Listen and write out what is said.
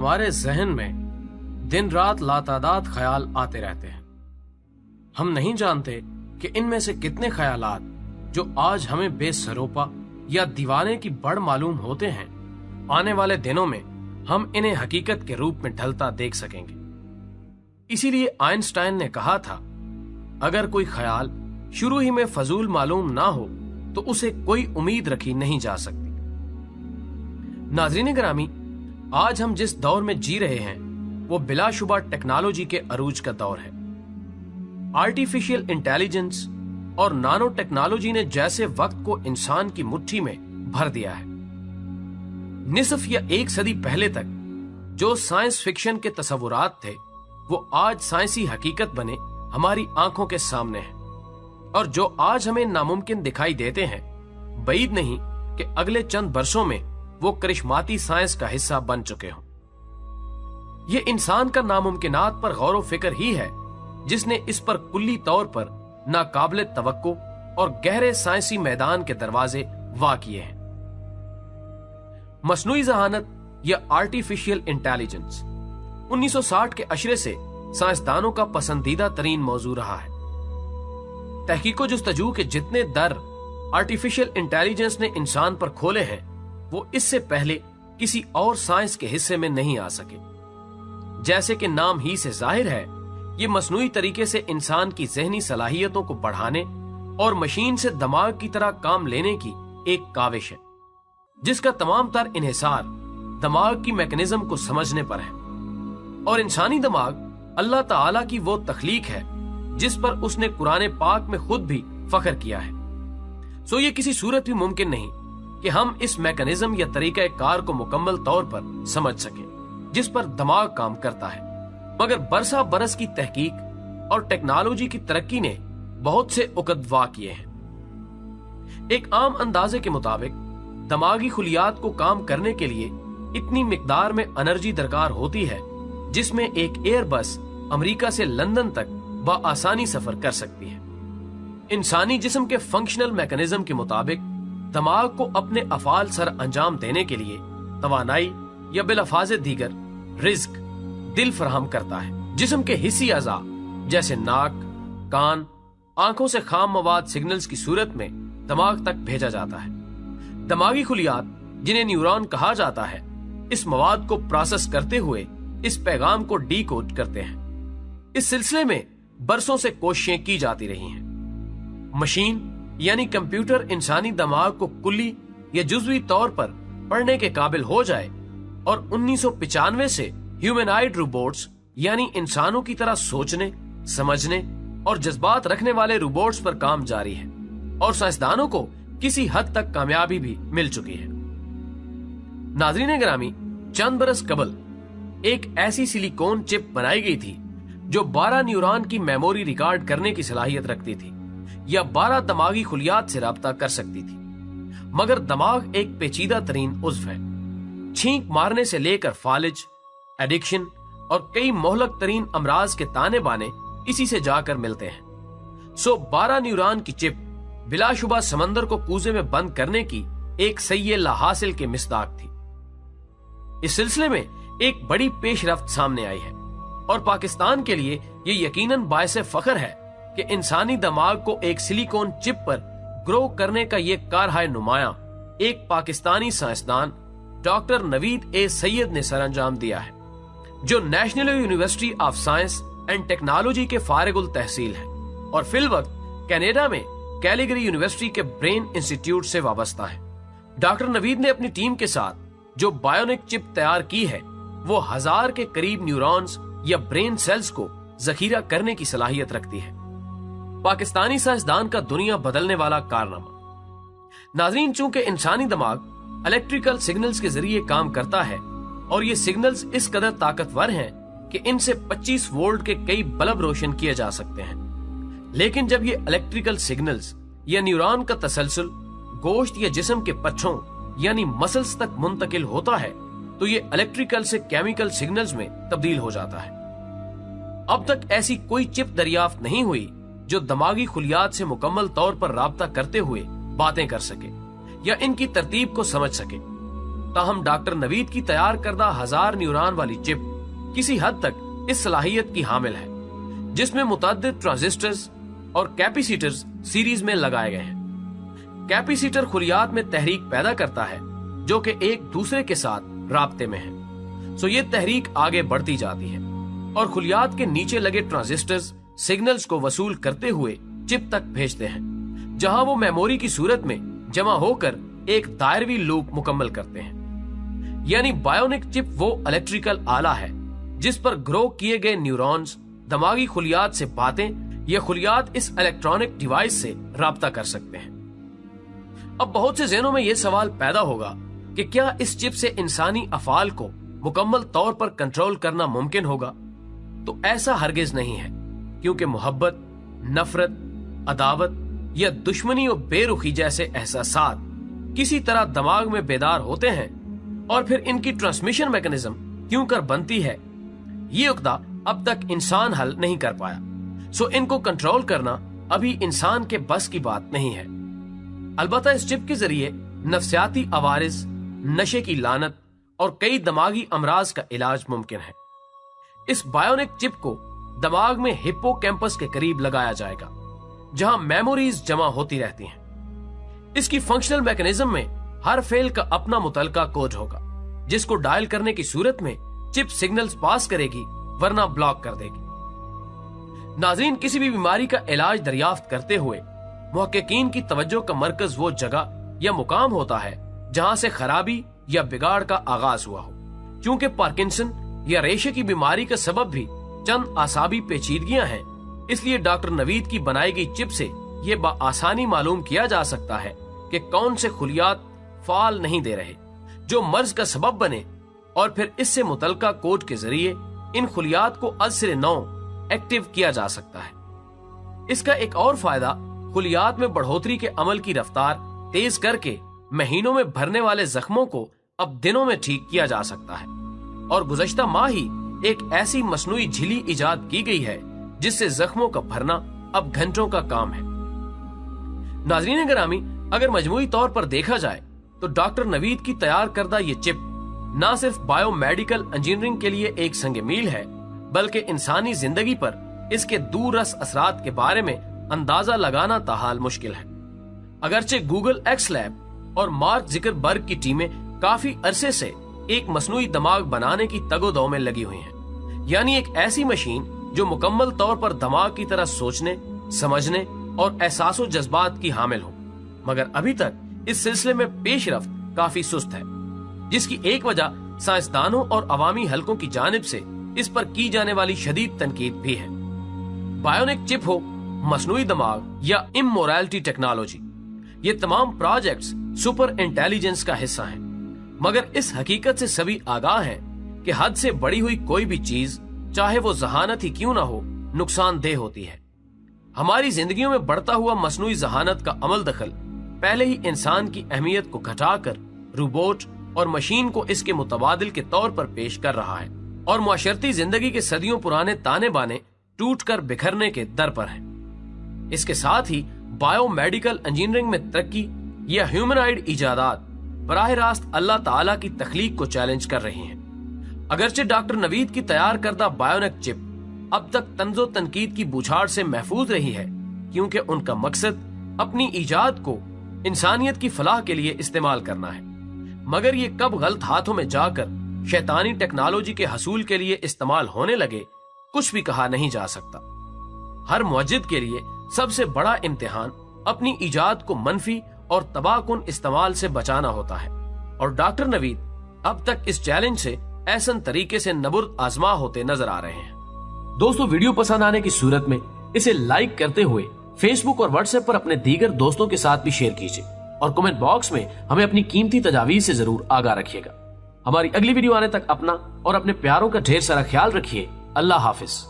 हमारे जहन में दिन रात लातादाद ख्याल आते रहते हैं। हम नहीं जानते कि इनमें से कितने ख्यालात जो आज हमें बेसरोपा या दीवाने की बड़ मालूम होते हैं, आने वाले दिनों में हम इन्हें हकीकत के रूप में ढलता देख सकेंगे। इसीलिए आइंस्टाइन ने कहा था, अगर कोई ख्याल शुरू ही में फजूल मालूम ना हो तो उसे कोई उम्मीद रखी नहीं जा सकती। नाज़रीन गिरामी, आज हम जिस दौर में जी रहे हैं वो बिलाशुबा टेक्नोलॉजी के अरूज का दौर है। आर्टिफिशियल इंटेलिजेंस और नानो टेक्नोलॉजी ने जैसे वक्त को इंसान की मुट्ठी में भर दिया है। निसफ या एक सदी पहले तक जो साइंस फिक्शन के तस्वुरात थे वो आज साइंसी हकीकत बने हमारी आंखों के सामने है, और जो आज हमें नामुमकिन दिखाई देते हैं, बईद नहीं कि अगले चंद बरसों में वो करिश्माती साइंस का हिस्सा बन चुके हों। ये इंसान का नामुमकिनात पर गौर फिक्र ही है जिसने इस पर कुल्ली तौर पर नाकाबिले तवक्को और गहरे साइंसी मैदान के दरवाजे वा किए हैं। मसनूई ज़हानत या आर्टिफिशियल इंटेलिजेंस 1960 के अशरे से साइंसदानों का पसंदीदा तरीन मौजू रहा है। तहकीको जुस्तजू के जितने दर आर्टिफिशियल इंटेलिजेंस ने इंसान पर खोले हैं वो इससे पहले किसी और साइंस के हिस्से में नहीं आ सके। जैसे कि नाम ही से जाहिर है, ये मसनूई तरीके से इंसान की ज़हनी सलाहियतों को बढ़ाने और मशीन से दिमाग की तरह काम लेने की एक काविश है, जिसका तमाम तर इन्हिसार दिमाग की मैकेनिज्म को समझने पर है। और इंसानी दिमाग अल्लाह ताला की वो तख्लीक है जिस पर उसने कुरान पाक में खुद भी फख्र किया है। सो ये किसी सूरत भी मुमकिन नहीं कि हम इस मैकेनिज्म या तरीका कार को मुकम्मल तौर पर समझ सके जिस पर दिमाग काम करता है। मगर बरसा बरस की तहकीक और टेक्नोलॉजी की तरक्की ने बहुत से उकदवा किए हैं। एक आम अंदाजे के मुताबिक दिमागी खुलियात को काम करने के लिए इतनी मिकदार में एनर्जी दरकार होती है जिसमें एक एयरबस अमेरिका से लंदन तक बआसानी सफर कर सकती है। इंसानी जिस्म के फंक्शनल मैकेनिज्म के मुताबिक दिमाग को अपने अफाल सर अंजाम देने के लिए तवानाई या बिलफाज दीगर रिज्क दिल फराहम करता है। जिस्म के हिस्सी अज़ा जैसे नाक, कान, आंखों से खाम मवाद सिग्नल्स की सूरत में दिमाग तक भेजा जाता है। दिमागी खुलियात जिन्हें न्यूरॉन कहा जाता है, इस मवाद को प्रोसेस करते हुए इस पैगाम को डीकोड करते हैं। इस सिलसिले में बरसों से कोशिशें की जाती रही हैं। मशीन यानी कंप्यूटर इंसानी दिमाग को कुल्ली या जुज़वी तौर पर पढ़ने के काबिल हो जाए और 1995 से ह्यूमनॉइड रोबोट्स यानी इंसानों की तरह सोचने, समझने और जज्बात रखने वाले रोबोट्स पर काम जारी है, और साइंसदानों को किसी हद तक कामयाबी भी मिल चुकी है। नाज़रीन गिरामी, चंद बरस कबल एक ऐसी सिलिकॉन चिप बनाई गई थी जो 12 न्यूरॉन की मेमोरी रिकॉर्ड करने की सलाहियत रखती थी या 12 दिमागी खुलियात से राब्ता कर सकती थी। मगर दिमाग एक पेचीदा तरीन उज़्व है। छींक मारने से लेकर फालिज, एडिक्शन और कई मोहलक तरीन अमराज के ताने बाने इसी से जाकर मिलते हैं। सो 12 न्यूरॉन की चिप बिलाशुबा समंदर को कूजे में बंद करने की एक सय्ये लाहासिल के मिसदाक थी। इस सिलसिले में एक बड़ी पेशरफ्त सामने आई है और पाकिस्तान के लिए ये यकीनन बायसे फख्र है कि इंसानी दिमाग को एक सिलिकॉन चिप पर ग्रो करने का ये कारहाय नुमाया एक पाकिस्तानी साइंसदान डॉक्टर नवीद ए सैयद ने सर अंजाम दिया है, जो national university of science and technology के फारिगुल तहसील है और फिलवक्त कनाडा में कैलिगरी यूनिवर्सिटी के ब्रेन इंस्टीट्यूट से वाबस्ता है। डॉक्टर नवीद ने अपनी टीम के साथ जो बायोनिक चिप तैयार की है वो 1000 के करीब न्यूरॉन्स या ब्रेन सेल्स को जखीरा करने की सलाहियत रखती है। पाकिस्तानी साइंसदान का दुनिया बदलने वाला कारनामा। नाज़रीन, चूंकि इंसानी दिमाग इलेक्ट्रिकल सिग्नल्स के जरिए काम करता है और ये सिग्नल्स इस कदर ताकतवर हैं कि इनसे 25 वोल्ट के कई बल्ब रोशन किए जा सकते हैं। लेकिन जब ये इलेक्ट्रिकल सिग्नल्स या न्यूरॉन का तसलसल गोश्त या जिस्म के पट्ठों यानी मसल्स तक मुंतकिल होता है तो ये इलेक्ट्रिकल से केमिकल सिग्नल्स में तब्दील हो जाता है। अब तक ऐसी कोई चिप दरियाफ्त नहीं हुई जो दिमागी खुलियात से मुकम्मल तौर पर राब्ता करते हुए बातें कर सके या इनकी तरतीब को समझ सके। تاہم ڈاکٹر نوید کی تیار کردہ 1000 نیوران والی چپ کسی حد تک اس صلاحیت کی حامل ہے، جس میں متعدد ٹرانزسٹرز اور کیپیسیٹرز سیریز میں لگائے گئے ہیں۔ کیپیسیٹر خلیات میں تحریک پیدا کرتا ہے جو کہ ایک دوسرے کے ساتھ رابطے میں ہے، یہ تحریک آگے بڑھتی جاتی ہے اور خلیات کے نیچے لگے ٹرانزسٹرز سگنلز کو وصول کرتے ہوئے چپ تک بھیجتے ہیں، جہاں وہ میموری کی صورت میں جمع ہو کر ایک دائروی لوپ مکمل کرتے ہیں۔ یعنی بائیونک چپ وہ الیکٹریکل آلہ ہے جس پر گرو کیے گئے نیورونز دماغی خلیات سے باتیں یا خلیات اس الیکٹرانک ڈیوائس سے رابطہ کر سکتے ہیں۔ اب بہت سے ذہنوں میں یہ سوال پیدا ہوگا کہ کیا اس چپ سے انسانی افعال کو مکمل طور پر کنٹرول کرنا ممکن ہوگا؟ تو ایسا ہرگز نہیں ہے، کیونکہ محبت، نفرت، عداوت یا دشمنی اور بے رخی جیسے احساسات کسی طرح دماغ میں بیدار ہوتے ہیں اور پھر ان کی ٹرانسمیشن میکانزم کیوں کر بنتی ہے، یہ عقدہ اب تک انسان حل نہیں کر پایا۔ ان کو کنٹرول کرنا ابھی انسان کے بس کی بات نہیں ہے۔ البتہ اس چپ کے ذریعے نفسیاتی عوارض، نشے کی لعنت اور کئی دماغی امراض کا علاج ممکن ہے۔ اس بائیونک چپ کو دماغ میں ہپو کیمپس کے قریب لگایا جائے گا، جہاں میموریز جمع ہوتی رہتی ہیں۔ اس کی فنکشنل میکانزم میں ہر فعل کا اپنا متعلقہ کوڈ ہوگا، جس کو ڈائل کرنے کی صورت میں چپ سگنلز پاس کرے گی ورنہ بلاک کر دے گی۔ ناظرین، کسی بھی بیماری کا علاج دریافت کرتے ہوئے محققین کی توجہ کا مرکز وہ جگہ یا مقام ہوتا ہے جہاں سے خرابی یا بگاڑ کا آغاز ہوا ہو۔ چونکہ پارکنسن یا ریشے کی بیماری کا سبب بھی چند اعصابی پیچیدگیاں ہیں، اس لیے ڈاکٹر نوید کی بنائی گئی چپ سے یہ بآسانی معلوم کیا جا سکتا ہے کہ کون سے خلیات فعال نہیں دے رہے جو مرض کا سبب بنے، اور پھر اس سے متعلقہ کوڈ کے ذریعے ان خلیات کو ازسر نو ایکٹیو کیا جا سکتا ہے۔ اس کا ایک اور فائدہ خلیات میں بڑھوتری کے عمل کی رفتار تیز کر کے مہینوں میں بھرنے والے زخموں کو اب دنوں میں ٹھیک کیا جا سکتا ہے، اور گزشتہ ماہ ہی ایک ایسی مصنوعی جھلی ایجاد کی گئی ہے جس سے زخموں کا بھرنا اب گھنٹوں کا کام ہے۔ ناظرین گرامی، اگر مجموعی طور پر دیکھا جائے تو ڈاکٹر نوید کی تیار کردہ یہ چپ نہ صرف بائیو میڈیکل انجینئرنگ کے لیے ایک سنگ میل ہے، بلکہ انسانی زندگی پر اس کے دور رس اثرات کے بارے میں اندازہ لگانا تاحال مشکل ہے۔ اگرچہ گوگل ایکس لیب اور مارک زکربرگ کی ٹیمیں کافی عرصے سے ایک مصنوعی دماغ بنانے کی تگ و دو میں لگی ہوئی ہیں، یعنی ایک ایسی مشین جو مکمل طور پر دماغ کی طرح سوچنے، سمجھنے اور احساس و جذبات کی حامل ہو، مگر ابھی تک اس سلسلے میں پیش رفت کافی سست ہے، جس کی ایک وجہ سائنسدانوں اور عوامی حلقوں کی جانب سے اس پر کی جانے والی شدید تنقید بھی ہے۔ بائیونک چپ ہو، مصنوعی دماغ یا امورالٹی ٹیکنالوجی، یہ تمام پروجیکٹس سپر انٹیلیجنس کا حصہ ہیں، مگر اس حقیقت سے سبھی آگاہ ہیں کہ حد سے بڑی ہوئی کوئی بھی چیز، چاہے وہ ذہانت ہی کیوں نہ ہو، نقصان دہ ہوتی ہے۔ ہماری زندگیوں میں بڑھتا ہوا مصنوعی ذہانت کا عمل دخل پہلے ہی انسان کی اہمیت کو گھٹا کر روبوٹ اور مشین کو اس کے متبادل کے طور پر پیش کر رہا ہے، اور معاشرتی زندگی کے صدیوں پرانے تانے بانے ٹوٹ کر بکھرنے کے در پر ہیں۔ اس کے ساتھ ہی بائیو میڈیکل انجینئرنگ میں ترقی یا ہیومنائڈ ایجادات براہ راست اللہ تعالیٰ کی تخلیق کو چیلنج کر رہی ہیں۔ اگرچہ ڈاکٹر نوید کی تیار کردہ بائیونک چپ اب تک طنز و تنقید کی بوچھاڑ سے محفوظ رہی ہے، کیونکہ ان کا مقصد اپنی ایجاد کو انسانیت کی فلاح کے لیے استعمال کرنا ہے، مگر یہ کب غلط ہاتھوں میں جا کر شیطانی ٹیکنالوجی کے حصول کے لیے استعمال ہونے لگے، کچھ بھی کہا نہیں جا سکتا۔ ہر موجد کے لیے سب سے بڑا امتحان اپنی ایجاد کو منفی اور تباہ کن استعمال سے بچانا ہوتا ہے، اور ڈاکٹر نوید اب تک اس چیلنج سے احسن طریقے سے نبرد آزما ہوتے نظر آ رہے ہیں۔ دوستو، ویڈیو پسند آنے کی صورت میں اسے لائک کرتے ہوئے فیس بک اور واٹس ایپ پر اپنے دیگر دوستوں کے ساتھ بھی شیئر کیجیے، اور کمنٹ باکس میں ہمیں اپنی قیمتی تجاویز سے ضرور آگاہ رکھیے گا۔ ہماری اگلی ویڈیو آنے تک اپنا اور اپنے پیاروں کا ڈھیر سارا خیال رکھیے۔ اللہ حافظ۔